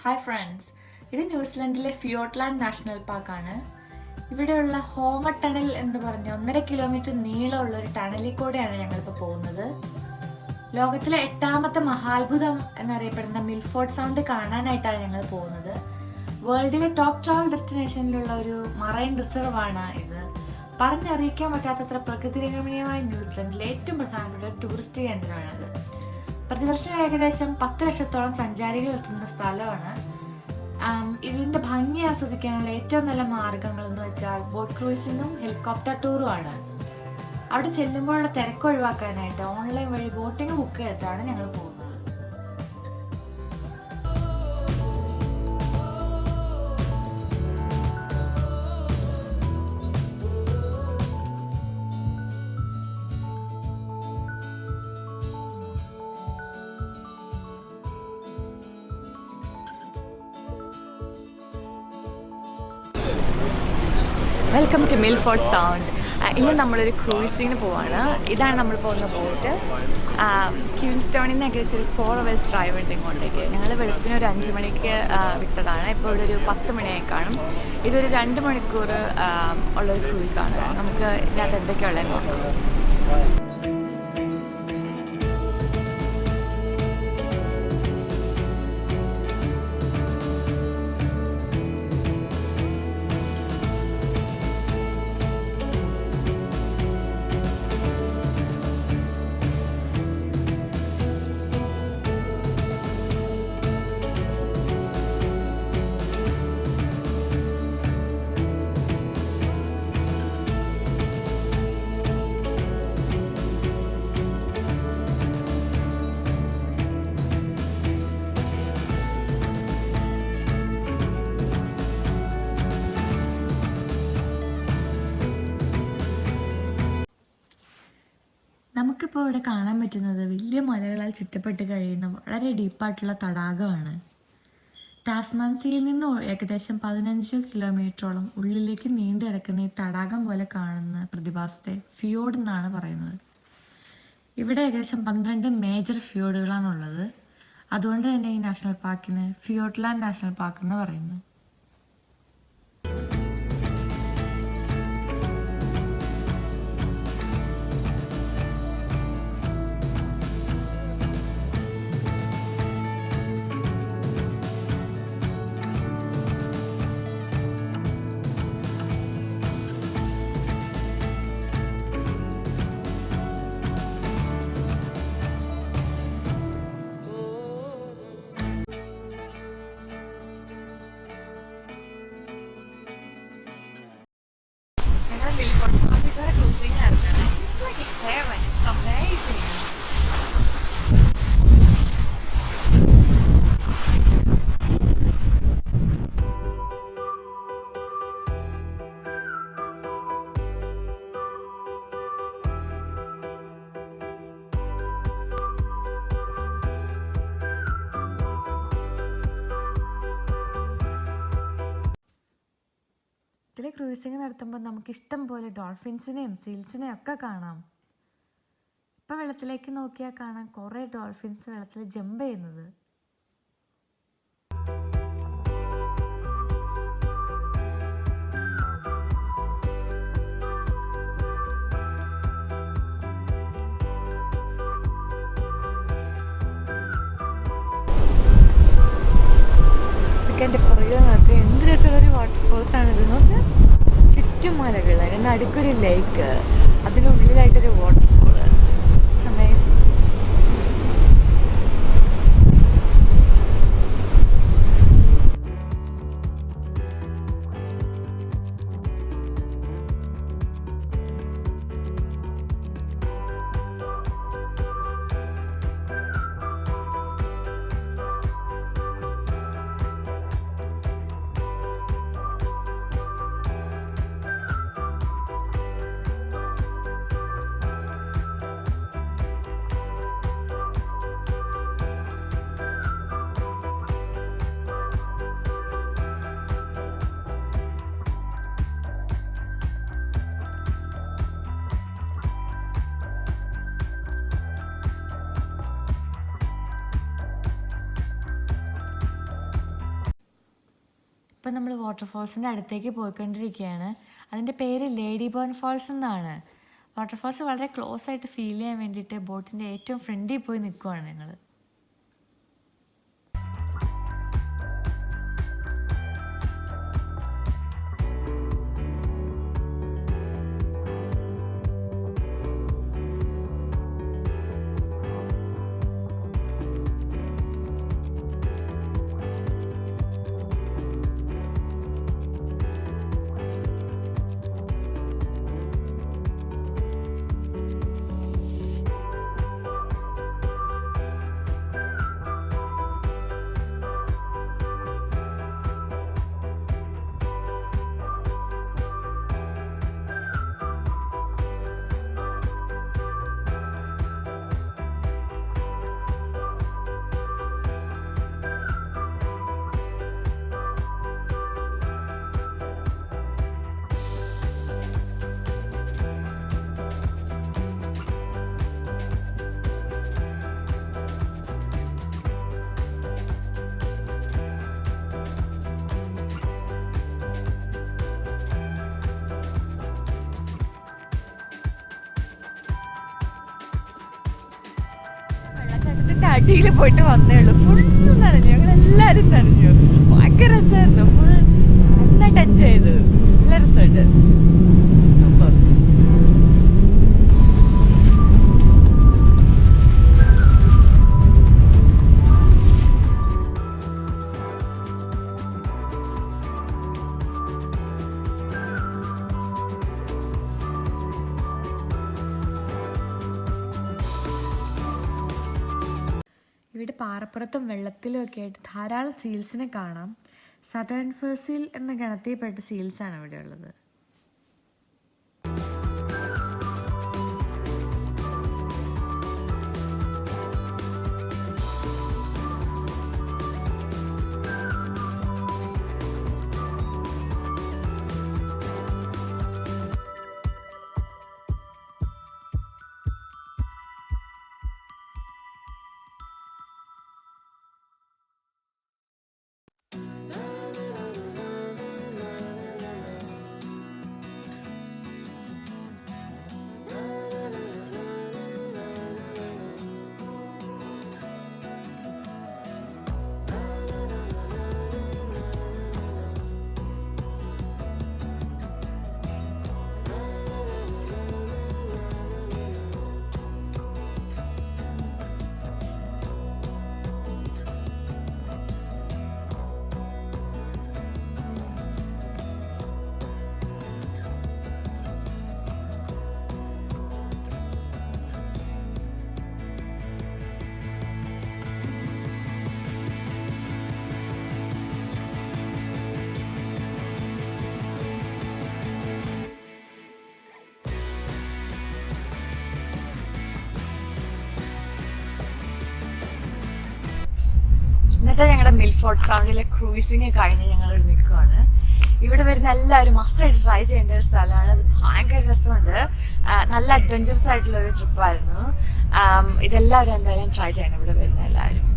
Hi friends, ഇത് ന്യൂസിലൻഡിലെ ഫിയോർഡ്ലാൻഡ് national പാർക്കാണ്. ഇവിടെയുള്ള ഹോമർ ടണൽ എന്ന് പറഞ്ഞ 1.5 കിലോമീറ്റർ നീളമുള്ള ഒരു ടണലിൽ കൂടെയാണ് ഞങ്ങളിപ്പോൾ പോകുന്നത്. ലോകത്തിലെ 8ാമത്തെ മഹാത്ഭുതം എന്നറിയപ്പെടുന്ന മിൽഫോർഡ് സൗണ്ട് കാണാനായിട്ടാണ് ഞങ്ങൾ പോകുന്നത്. വേൾഡിലെ ടോപ്പ് ട്രാവൽ ഡെസ്റ്റിനേഷനിലുള്ള ഒരു മറൈൻ റിസർവ് ആണ് ഇത്. പറഞ്ഞറിയിക്കാൻ പറ്റാത്തത്ര പ്രകൃതി രമണീയമായ ന്യൂസിലൻഡിലെ ഏറ്റവും പ്രധാനപ്പെട്ട ടൂറിസ്റ്റ് കേന്ദ്രമാണിത്. പ്രതിവർഷം ഏകദേശം 10 ലക്ഷത്തോളം സഞ്ചാരികൾ എത്തുന്ന സ്ഥലമാണ്. ഇതിൻ്റെ ഭംഗി ആസ്വദിക്കാനുള്ള ഏറ്റവും നല്ല മാർഗങ്ങൾ എന്ന് വെച്ചാൽ ബോട്ട് ക്രൂയിസിങ്ങും ഹെലികോപ്റ്റർ ടൂറുമാണ്. അവിടെ ചെല്ലുമ്പോഴുള്ള തിരക്ക് ഒഴിവാക്കാനായിട്ട് ഓൺലൈൻ വഴി ബോട്ടിങ് ബുക്ക് ചെയ്തിട്ടാണ് ഞങ്ങൾ പോകുന്നത്. Welcome to Milford Sound. ഇന്ന് നമ്മളൊരു ക്രൂയിസിങ്ങിന് പോവാണ്. ഇതാണ് നമ്മൾ പോകുന്ന ബോട്ട്. ക്യൂൻസ്റ്റോണിൽ നിന്ന് ഏകദേശം ഒരു 4 hours ഡ്രൈവ് ഉണ്ട് ഇങ്ങോട്ടേക്ക്. ഞങ്ങൾ വെളുപ്പിന് ഒരു 5 മണിക്ക് വിട്ടതാണ്. ഇപ്പോൾ ഇവിടെ ഒരു 10 മണിയായി കാണും. ഇതൊരു 2 മണിക്കൂർ ഉള്ളൊരു ക്രൂയിസാണ്. നമുക്ക് ഇതിനകത്ത് എന്തൊക്കെയുള്ളതെന്ന് നോക്കാം. നമുക്കിപ്പോൾ ഇവിടെ കാണാൻ പറ്റുന്നത് വലിയ മലകളാൽ ചുറ്റപ്പെട്ട് കഴിയുന്ന വളരെ ഡീപ്പായിട്ടുള്ള തടാകമാണ്. ടാസ്മാൻസിയിൽ നിന്ന് ഏകദേശം 15 കിലോമീറ്ററോളം ഉള്ളിലേക്ക് നീണ്ടു കിടക്കുന്ന ഈ തടാകം പോലെ കാണുന്ന പ്രതിഭാസത്തെ ഫിയോർഡ് എന്നാണ് പറയുന്നത്. ഇവിടെ ഏകദേശം 12 മേജർ ഫിയോർഡുകളാണുള്ളത്. അതുകൊണ്ട് തന്നെ ഈ നാഷണൽ പാർക്കിന് ഫിയോർഡ്ലാൻഡ് നാഷണൽ പാർക്ക് എന്ന് പറയുന്നു. ഇതിൽ ക്രൂയിസിങ് നടത്തുമ്പോൾ നമുക്കിഷ്ടം പോലെ ഡോൾഫിൻസിനെയും സീൽസിനെയും ഒക്കെ കാണാം. ഇപ്പം വെള്ളത്തിലേക്ക് നോക്കിയാൽ കാണാം കുറേ ഡോൾഫിൻസ് വെള്ളത്തിൽ ജമ്പ് ചെയ്യുന്നത്. എൻ്റെ പുറകെ നോക്കുക, എന്ത് രസമുള്ളൊരു വാട്ടർഫോൾസ് ആണിത്. നോക്ക്, ചുറ്റും മലകൾ, അതിൻ്റെ നടുക്കൊരു ലേക്ക്, അതിനുള്ളിലായിട്ടൊരു വാട്ടർഫോള്. സമയം ഇപ്പം നമ്മൾ വാട്ടർഫോൾസിൻ്റെ അടുത്തേക്ക് പോയിക്കൊണ്ടിരിക്കുകയാണ്. അതിൻ്റെ പേര് ലേഡി ബേൺ ഫാൾസ് എന്നാണ്. വാട്ടർഫോൾസ് വളരെ ക്ലോസ് ആയിട്ട് ഫീൽ ചെയ്യാൻ വേണ്ടിയിട്ട് ബോട്ടിൻ്റെ ഏറ്റവും ഫ്രണ്ടിൽ പോയി നിൽക്കുവാണ് ഞങ്ങൾ. അടിയിൽ പോയിട്ട് വന്നേ ഉള്ളൂ. ഫുള്ള് നനഞ്ഞു, ഞങ്ങളെല്ലാവരും നനഞ്ഞു. ഭയങ്കര രസമായിരുന്നു. ഫുൾ നന്നായിട്ട് എൻജോയ് ചെയ്തു. നല്ല രസമുണ്ട്. സൂപ്പർ. ഇവിടെ പാറപ്പുറത്തും വെള്ളത്തിലും ഒക്കെ ആയിട്ട് ധാരാളം സീൽസിനെ കാണാം. സതേൺ ഫർ സീൽ എന്ന ഗണത്തിൽപ്പെട്ട സീൽസാണ് ഇവിടെ ഉള്ളത്. ഇന്നത്തെ ഞങ്ങളുടെ മിൽഫോർഡ് സൗണ്ടിലെ ക്രൂയിസിങ് കഴിഞ്ഞ് ഞങ്ങൾ നിൽക്കുകയാണ്. ഇവിടെ വരുന്ന എല്ലാവരും മസ്റ്റായിട്ട് ട്രൈ ചെയ്യേണ്ട ഒരു സ്ഥലമാണ്. അത് ഭയങ്കര രസമുണ്ട്. നല്ല അഡ്വഞ്ചറസ് ആയിട്ടുള്ള ഒരു ട്രിപ്പായിരുന്നു. ഇതെല്ലാവരും എന്തായാലും ട്രൈ ചെയ്യണം ഇവിടെ വരുന്ന എല്ലാവരും.